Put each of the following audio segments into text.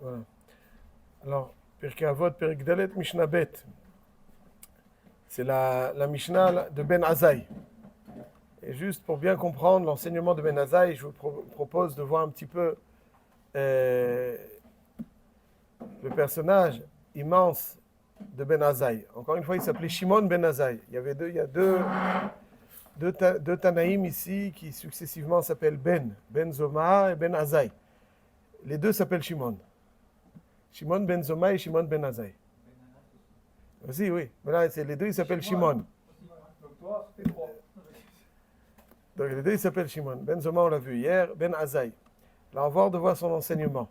Voilà. Alors, Pirkei Avot, Perek Dalet, Mishnah Bet. C'est la Mishnah de Ben Azaï. Et juste pour bien comprendre l'enseignement de Ben Azaï, je vous propose de voir un petit peu le personnage immense de Ben Azaï. Encore une fois, il s'appelait Shimon Ben Azaï. Il y a deux Tanaïm ici qui successivement s'appellent Ben Zoma et Ben Azaï. Les deux s'appellent Shimon. Shimon Ben Zoma et Shimon Ben Azaï. Aussi, oui. Mais là, les deux, ils s'appellent Shimon. Donc les deux, ils s'appellent Shimon. Ben Zoma, on l'a vu hier. Ben Azaï. Là, on va de voir son enseignement.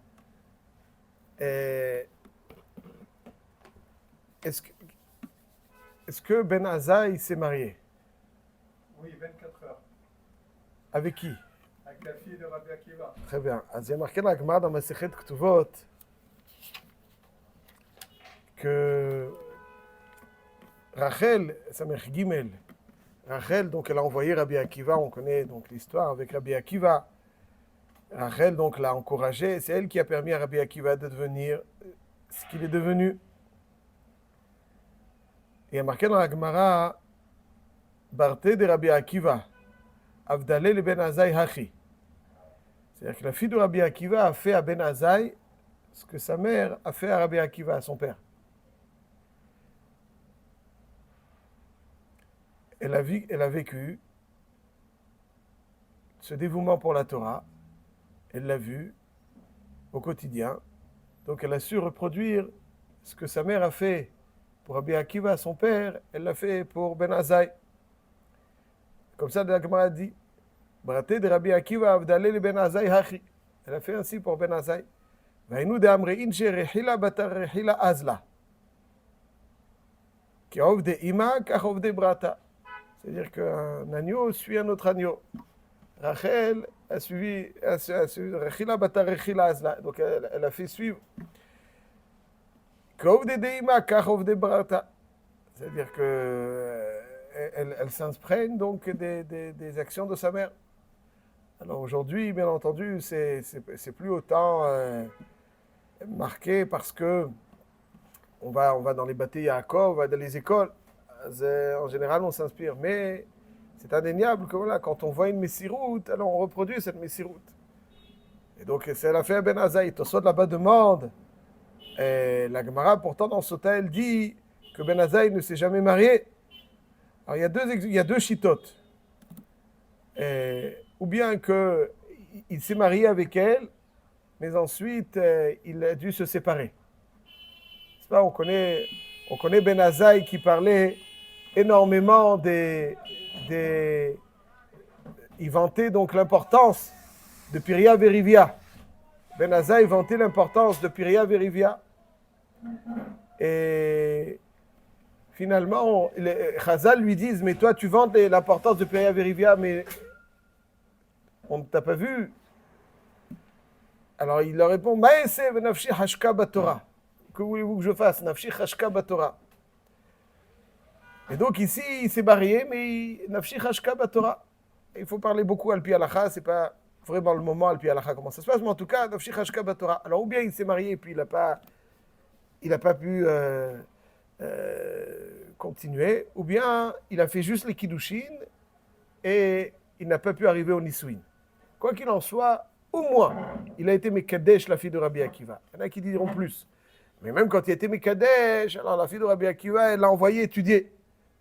Est-ce que Ben Azaï s'est marié? Oui, 24 heures. Avec qui? Avec la fille de Rabbi Akiva. Très bien. Il y a marqué dans la Gemara dans Masechet Ketuvot que Rachel, Samech Gimel, Rachel, donc elle a envoyé Rabbi Akiva, on connaît donc l'histoire avec Rabbi Akiva. Rachel donc l'a encouragé, c'est elle qui a permis à Rabbi Akiva de devenir ce qu'il est devenu. Et il y a marqué dans la Gemara, Barté de Rabbi Akiva, Avdalé le Ben Azaï Hachi. C'est-à-dire que la fille de Rabbi Akiva a fait à Ben Azaï ce que sa mère a fait à Rabbi Akiva, à son père. Elle a vécu ce dévouement pour la Torah, elle l'a vu au quotidien, donc elle a su reproduire ce que sa mère a fait pour Rabbi Akiva, son père, elle l'a fait pour Ben Azaï. Comme ça, la Gemara dit, Braté de Rabbi Akiva, Avdalé le Ben Azaï Hachi. Elle a fait ainsi pour Ben Azaï. Vaïnou de Amrein, Rechila batar Rechila Azla. Qui offre des ima, car offre des brata. C'est-à-dire qu'un agneau suit un autre agneau. Rachel a suivi Rechila batar Rechila Azla. Donc elle a fait suivre. Qu'offre des ima, car offre des brata. C'est-à-dire qu'elle s'imprègne donc des actions de sa mère. Alors aujourd'hui, bien entendu, c'est plus autant marqué parce que on va dans les bâtis Yaakov, on va dans les écoles. En général, on s'inspire. Mais c'est indéniable que voilà, quand on voit une messiroute, alors on reproduit cette messiroute. Et donc, c'est la fait Ben Azaï. Tosot là-bas demande. Et la Gemara, pourtant, dans Sota, elle dit que Ben Azaï ne s'est jamais marié. Alors, il y a deux chitotes. Ou bien qu'il s'est marié avec elle, mais ensuite, il a dû se séparer. C'est pas, on connaît Ben Azaï qui parlait énormément il vantait donc l'importance de Piria Verivia. Ben Azaï vantait l'importance de Piria Verivia. Et finalement, les Chazal lui disent, mais toi tu vantes l'importance de Piria Verivia, mais on ne t'a pas vu. Alors il leur répond, Maese nafshi hashka batora. Que voulez-vous que je fasse? Nafshi hashka batora. Et donc ici, il s'est marié, mais nafshi hashka batora. Il faut parler beaucoup al pi halacha, c'est pas vraiment le moment al pi halacha comment ça se passe, mais en tout cas, nafshi hashka batora. Alors ou bien il s'est marié et puis il n'a pas pu continuer, ou bien il a fait juste les kiddushin et il n'a pas pu arriver au nisuin. Quoi qu'il en soit, au moins, il a été Mekadesh, la fille de Rabbi Akiva. Il y en a qui diront plus. Mais même quand il était Mekadesh, alors la fille de Rabbi Akiva, elle l'a envoyé étudier.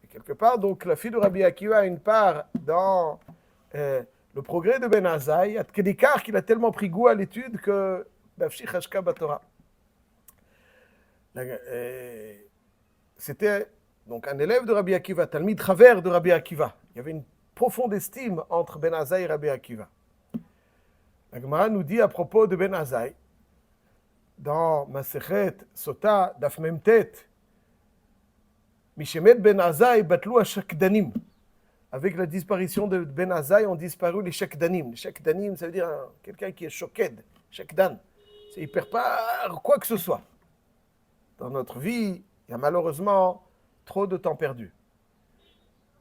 Et quelque part, donc, la fille de Rabbi Akiva a une part dans le progrès de Ben Azaï, à Tkedikar, qu'il a tellement pris goût à l'étude que Nafshi Chashka Batora. C'était donc un élève de Rabbi Akiva, Talmid Chaver de Rabbi Akiva. Il y avait une profonde estime entre Ben Azaï et Rabbi Akiva. La Gemara nous dit à propos de Ben Azaï, dans Masechet Sota, Daf Memtet, Mishemet Ben Azaï batlou à Shakdanim. Avec la disparition de Ben Azaï, ont disparu les Shakdanim. Les Shakdanim, ça veut dire quelqu'un qui est Shoked, Shakdan. Il ne perd pas quoi que ce soit. Dans notre vie, il y a malheureusement trop de temps perdu.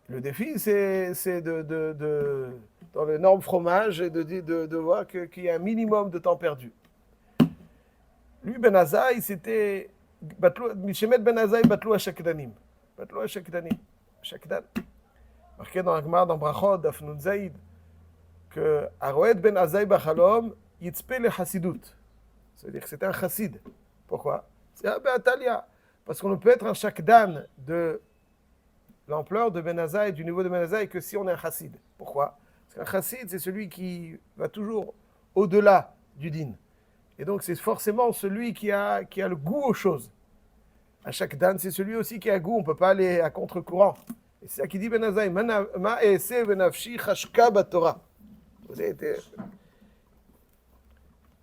Le défi, c'est dans l'énorme fromage, de voir qu'il y a un minimum de temps perdu. Lui, Ben Azaï, c'était... Mishemet Ben Azaï, Batlou Hashakdanim. Batlou Hashakdanim. Shakdan. Marqué dans Agmar, dans Brachot, Dafnun Zaïd, que Aroed Ben Azaï Bachalom, Yitzpe le Chassidut. Ça veut dire que c'était un chassid. Pourquoi? C'est un Be'atalia. Parce qu'on ne peut être un Shakdan de l'ampleur de Ben Azaï, du niveau de Ben Azaï, que si on est un chassid. Pourquoi? Parce qu'un chassid, c'est celui qui va toujours au-delà du din. Et donc, c'est forcément celui qui a le goût aux choses. Un Shakdan, c'est celui aussi qui a goût. On ne peut pas aller à contre-courant. Et c'est ça qui dit Ben Azaï. Ma ese benafshi chashka batorah.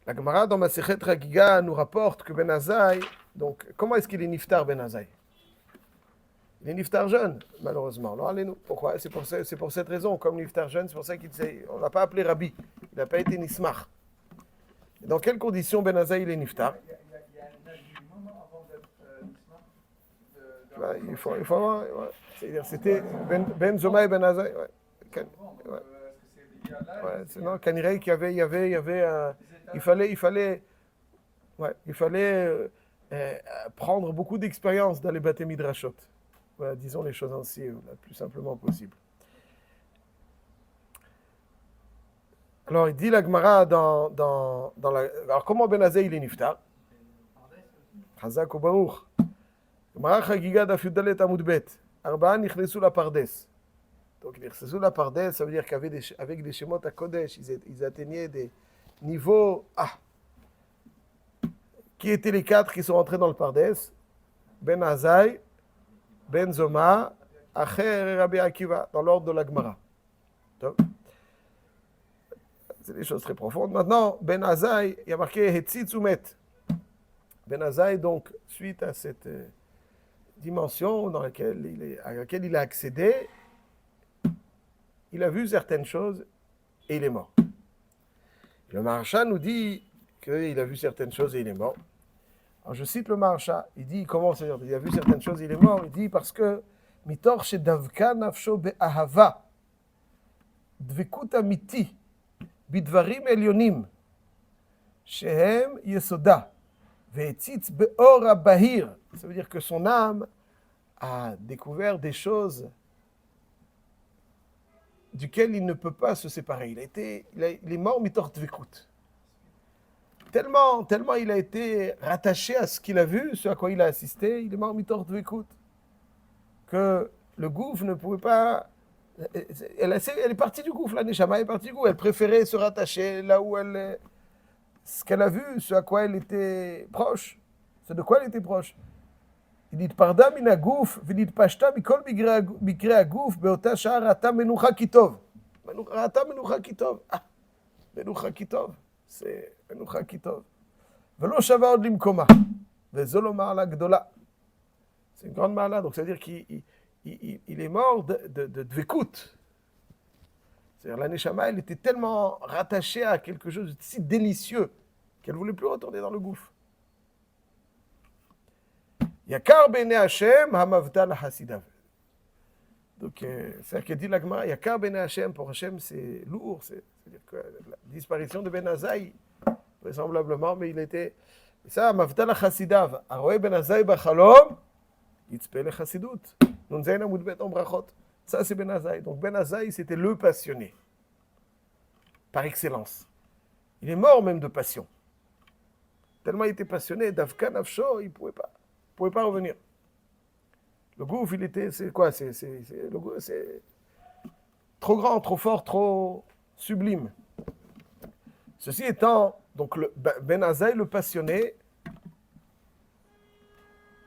La Gemara dans Masechet Chagiga nous rapporte que Ben Azaï, donc, comment est-ce qu'il est niftar Ben Azaï? Il est niftar jeune, malheureusement. Alors, allez-nous. Pourquoi? C'est pour cette raison. Comme niftar jeune, c'est pour ça qu'on ne l'a pas appelé Rabbi. Il n'a pas été nismar. Dans quelles conditions Ben Azaï il est niftar? Il y a un âge minimum avant d'être nismar. Il faut avoir. Ouais. C'est-à-dire, c'était Ben Zoma et Ben Azaï. Ouais. Est-ce que c'est lié à l'âge? Ouais, c'est non, Kanirei qu'il y avait il fallait prendre beaucoup d'expérience dans les Bate Midrashot. Voilà, disons les choses ainsi, le plus simplement possible. Alors, il dit la Gemara dans la... Alors, comment Ben Azaï il est niftar? Chazak ou Baruch. Gemara Chagiga d'Afiudalet Amudbet. Arba'a nichnesu la Pardes. Donc, nichnesu la Pardes, ça veut dire qu'avec des Shemot à Kodesh, ils atteignaient des niveaux... Qui étaient les 4 qui sont entrés dans le Pardes? Ben Azaï, Ben Zoma, Acher et Rabbi Akiva, dans l'ordre de la Gemara. C'est des choses très profondes. Maintenant, Ben Azaï, il y a marqué Hetzitz Umet. Ben Azaï, donc, suite à cette dimension à laquelle il a accédé, il a vu certaines choses et il est mort. Le Maharsha nous dit qu'il a vu certaines choses et il est mort. Alors je cite le Maharsha, il dit, comment ça veut dire? Il a vu certaines choses et il est mort. Il dit parce que Mitor shedavka nafsho be'ahava dvekut amiti bidvarim elyonim shehem yesoda ve'etzitz be'or abahir. Ça veut dire que son âme a découvert des choses duquel il ne peut pas se séparer. Il est mort mitor dvekut. Tellement il a été rattaché à ce qu'il a vu, ce à quoi il a assisté, il est mort mitor dvekut, que le gouffre ne pouvait pas... Elle est partie du gouffre, la Neshama est partie du gouffre. Elle préférait se rattacher là où elle... Ce qu'elle a vu, ce à quoi elle était proche. C'est de quoi elle était proche. Il dit, parda min aguf, v'nit pashta mikol mikre aguf, beota shah rata menucha kitov. Rata menucha kitov. Ah, menucha kitov. C'est menucha kitov. Velo shava od limkoma. Vezolo ma'ala gdola. C'est une grande ma'ala, donc ça veut dire qu'il est mort de dvekut. C'est-à-dire la Neshama, elle était tellement rattachée à quelque chose de si délicieux qu'elle ne voulait plus retourner dans le gouffre. Yakar bene Hashem, hamavdal hasidav. Donc, c'est ce que dit la Gemara. Yakar bene Hashem, pour Hashem, c'est lourd. C'est-à-dire que la disparition de Ben Azaï, vraisemblablement, mais il était... Et ça, hamavdal hasidav. Aroé Ben Azaï bachalom, yitzpe le chasidut. Nun zayin amudbet en brachot. Ça, c'est Ben Azaï. Donc, Ben Azaï, c'était le passionné, par excellence. Il est mort même de passion. Tellement il était passionné, Davka Nafsho, il ne pouvait pas revenir. Le gouffre, il était, c'est quoi? Le gouffre, c'est trop grand, trop fort, trop sublime. Ceci étant, donc, Ben Azaï, le passionné,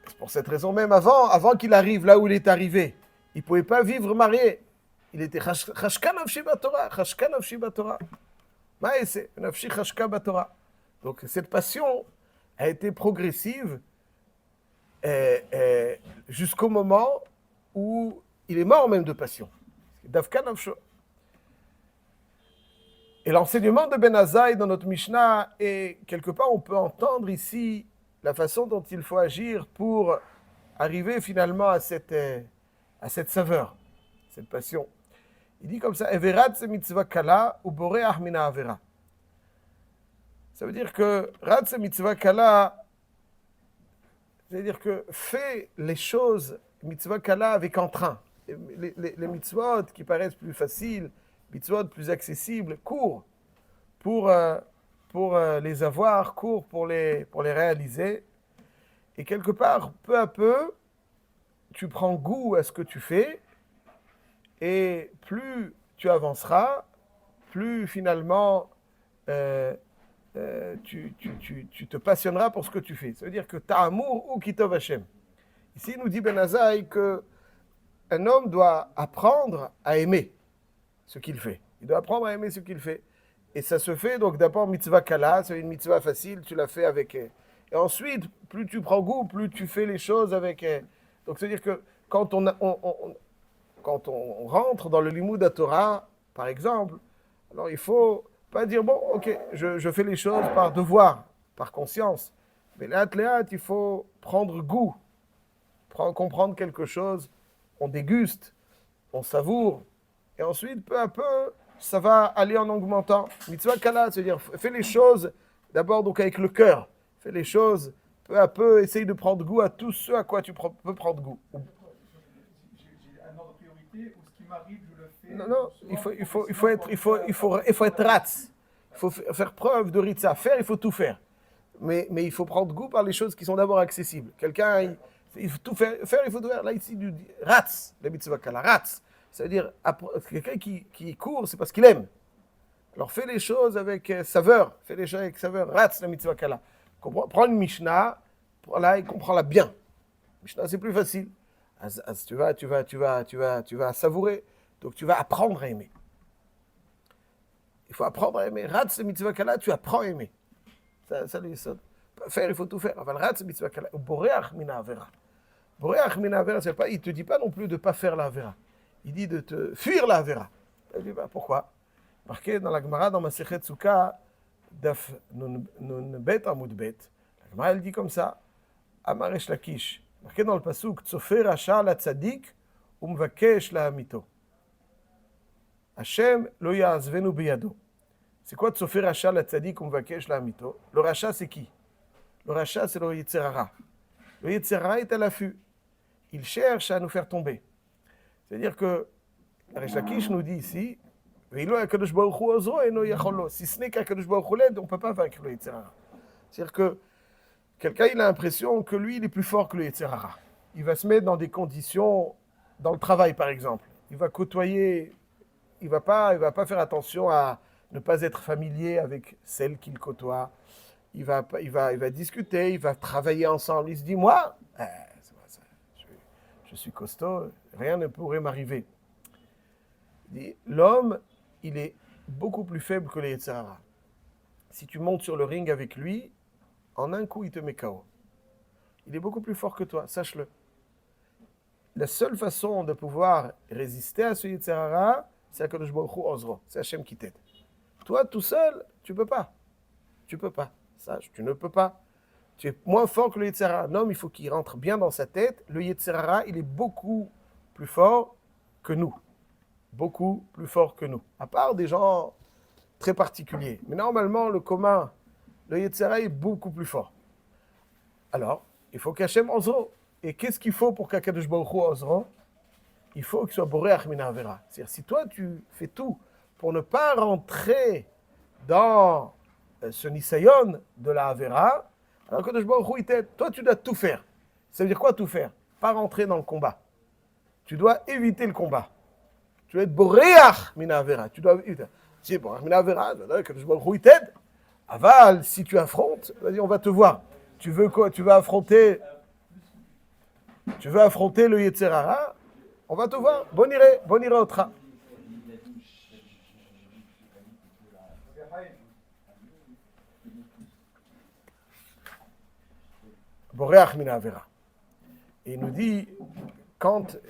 c'est pour cette raison même, avant qu'il arrive là où il est arrivé, il ne pouvait pas vivre marié. Il était Chashka Nafshi Batorah, Chashka Nafshi Batorah. Maïse, Nafshi Chashka Batorah. Donc cette passion a été progressive jusqu'au moment où il est mort même de passion. Davka Nafsho. Et l'enseignement de Ben Azaï dans notre Mishnah, et quelque part on peut entendre ici la façon dont il faut agir pour arriver finalement à cette saveur, cette passion. Il dit comme ça, Everat se mitzvah kala ou boreach mina avera. Ça veut dire que Ratz mitzvah kala, c'est-à-dire que fais les choses, mitzvah kala, avec entrain. Les mitzvot qui paraissent plus faciles, mitzvot plus accessibles, cours pour les avoir, cours pour les réaliser. Et quelque part, peu à peu, tu prends goût à ce que tu fais, et plus tu avanceras, plus finalement tu te passionneras pour ce que tu fais. Ça veut dire que tu as amour ou kitov Hashem. Ici, il nous dit Ben Azaï qu'un homme doit apprendre à aimer ce qu'il fait. Il doit apprendre à aimer ce qu'il fait. Et ça se fait donc d'abord mitzvah kala, c'est une mitzvah facile, tu la fais avec. Et ensuite, plus tu prends goût, plus tu fais les choses avec. Donc c'est-à-dire que quand on rentre dans le limud à Torah, par exemple, alors il faut pas dire bon, ok, je fais les choses par devoir, par conscience. Mais là, il faut prendre goût, comprendre quelque chose, on déguste, on savoure, et ensuite, peu à peu, ça va aller en augmentant. Mitzvah kala, c'est-à-dire, fais les choses d'abord donc avec le cœur. Fais les choses peu à peu, essaye de prendre goût à tout ce à quoi tu peux prendre goût. J'ai un ordre de priorité où ce qui m'arrive, je le fais. Non, il faut être ratz. Il faut faire preuve de ritza. Faire, il faut tout faire. Mais il faut prendre goût par les choses qui sont d'abord accessibles. Quelqu'un, il faut tout faire, il faut tout faire. Là, ici, du ratz, la mitzvah kala, ratz. Ça veut dire, quelqu'un qui court, c'est parce qu'il aime. Alors fais les choses avec saveur. Fais les choses avec saveur. Ratz, la mitzvah kala. Prends une Mishnah, là, il comprend-la bien. Mishnah, c'est plus facile. Tu vas savourer. Donc tu vas apprendre à aimer. Il faut apprendre à aimer. Ratz, la mitzvah kala, tu apprends à aimer. Ça lui saute. Faire, il faut tout faire. Enfin, ratz, mitzvah kala. Boreach mina avera. Boreach mina avera, c'est pas, il ne te dit pas non plus de ne pas faire la avera. Il dit de te fuir la avera. Il dit, pourquoi? Marqué dans la Gemara, dans Masechet Sukkah, Daf Nun Bet Amud Bet. La Gemara, elle dit comme ça, Amaresh Lakish. Marqué dans le pasuk, Tzofer Rasha la Tzadik, Umvakesh la Hamito. Hashem lo ya'azvenu biyado. C'est quoi Tzofer Rasha la Tzadik, Umvakesh la Hamito? Le Rasha, c'est qui? Le Rasha, c'est le Yetzer Hara. Le Yetzer Hara est à l'affût. Il cherche à nous faire tomber. C'est-à-dire que Resh Lakish nous dit ici, si ce n'est qu'Akadosh Baruch Hu l'aide, on ne peut pas vaincre le Yetzer Hara. C'est-à-dire que quelqu'un il a l'impression que lui il est plus fort que le Yetzer Hara. Il va se mettre dans des conditions, dans le travail par exemple. Il va côtoyer, il va pas faire attention à ne pas être familier avec celle qu'il côtoie. Il va discuter, il va travailler ensemble. Il se dit moi, je suis costaud, rien ne pourrait m'arriver. L'homme, il est beaucoup plus faible que les Yetzer Hara. Si tu montes sur le ring avec lui, en un coup, il te met KO. Il est beaucoup plus fort que toi, sache-le. La seule façon de pouvoir résister à ce Yetzer Hara, c'est Akadosh Baruch Hu Ozro. C'est Hashem qui t'aide. Toi, tout seul, tu peux pas. Tu peux pas. Sache, tu ne peux pas. Tu es moins fort que le Yetzer Hara. Un homme, il faut qu'il rentre bien dans sa tête. Le Yetzer Hara, il est beaucoup plus fort que nous. Beaucoup plus fort que nous. À part des gens très particuliers. Mais normalement, le commun, le Yetzer Hara est beaucoup plus fort. Alors, il faut qu'Hachem Ozro. Et qu'est-ce qu'il faut pour qu'Akadosh Baruch Hu Ozro? Il faut qu'il soit Boreach mina avera. C'est-à-dire, si toi, tu fais tout pour ne pas rentrer dans ce nisayon de la avera, alors Akadosh Baruch Hu, il t'aide. Toi, tu dois tout faire. Ça veut dire quoi, tout faire? Pas rentrer dans le combat. Tu dois éviter le combat. Tu dois être Boreach mina avera. Tu dois éviter. Si Boreach mina avera, Akadosh Baruch Hu, il t'aide. Aval, si tu affrontes, vas-y, on va te voir. Tu veux quoi? Tu veux affronter le Yetzer Hara? On va te voir. Bon iré au train. Boreach mina avera. Et il nous dit,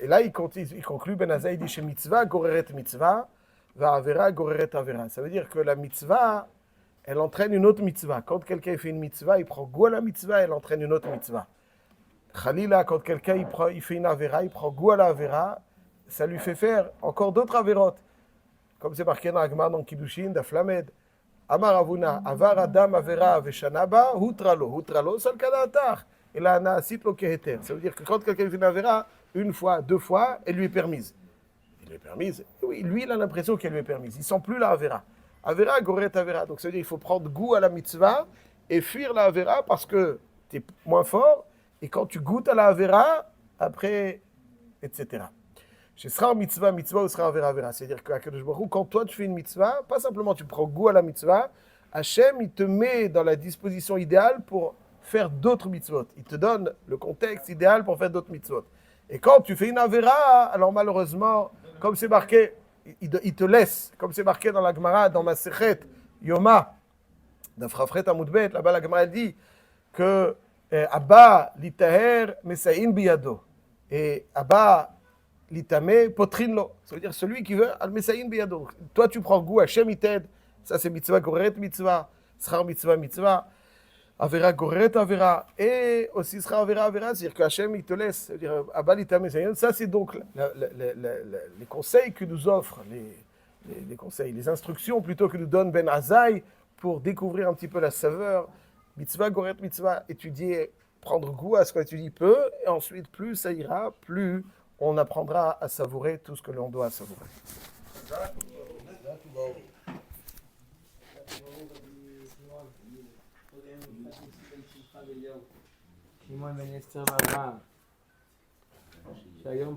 et là il conclut, Ben Azaï dit, chez mitzvah, goreret mitzvah, va avera, goreret avera. Ça veut dire que la mitzvah, elle entraîne une autre mitzvah. Quand quelqu'un fait une mitzvah, il prend goût à la mitzvah, elle entraîne une autre mitzvah. Khalila, quand quelqu'un il fait une avera, il prend goût à la avera, ça lui fait faire encore d'autres avérotes. Comme c'est marqué dans Agmar, dans Kiddushin, d'Aflamed. Amar Avuna, Avar Adam Avera Veshanaba, Hutralo. Hutralo, c'est le cas d'Atar. Et là, Naasit lo keheter. Ça veut dire que quand quelqu'un fait une Avera, une fois, deux fois, elle lui est permise. Elle lui est permise. Oui, lui, il a l'impression qu'elle lui est permise. Il ne sent plus la Avera. Avera, Goret Avera. Donc ça veut dire qu'il faut prendre goût à la mitzvah et fuir la Avera parce que tu es moins fort. Et quand tu goûtes à la Avera, après, etc. Ce sera en mitzvah, mitzvah ou sera en vera. C'est-à-dire que quand toi tu fais une mitzvah, pas simplement tu prends goût à la mitzvah, Hachem il te met dans la disposition idéale pour faire d'autres mitzvot. Il te donne le contexte idéal pour faire d'autres mitzvot. Et quand tu fais une avera, alors malheureusement, comme c'est marqué, il te laisse, comme c'est marqué dans la Gemara, dans ma Sechet, Yoma, dans Frafret Amoudbet, là-bas la Gemara dit que Abba litaher mesaïn biyado. Et Abba l'itame potrinlo. Ça veut dire celui qui veut al mesaïn biyado. Toi tu prends goût, Hachem il t'aide. Ça c'est mitzvah, goret mitzvah, schar mitzvah, mitzvah. Avera goret avera. Et aussi schar avera avera, c'est-à-dire que Hachem il te laisse. C'est-à-dire Abba l'itame mesaïn. Ça c'est donc les conseils que nous offrent, les conseils, les instructions plutôt que nous donne Ben Azaï pour découvrir un petit peu la saveur. Mitzvah, goret mitzvah, étudier, prendre goût à ce qu'on étudie peu, et ensuite plus ça ira, plus on apprendra à savourer tout ce que l'on doit savourer. שמעון בן אסתר ואברהם, שהיום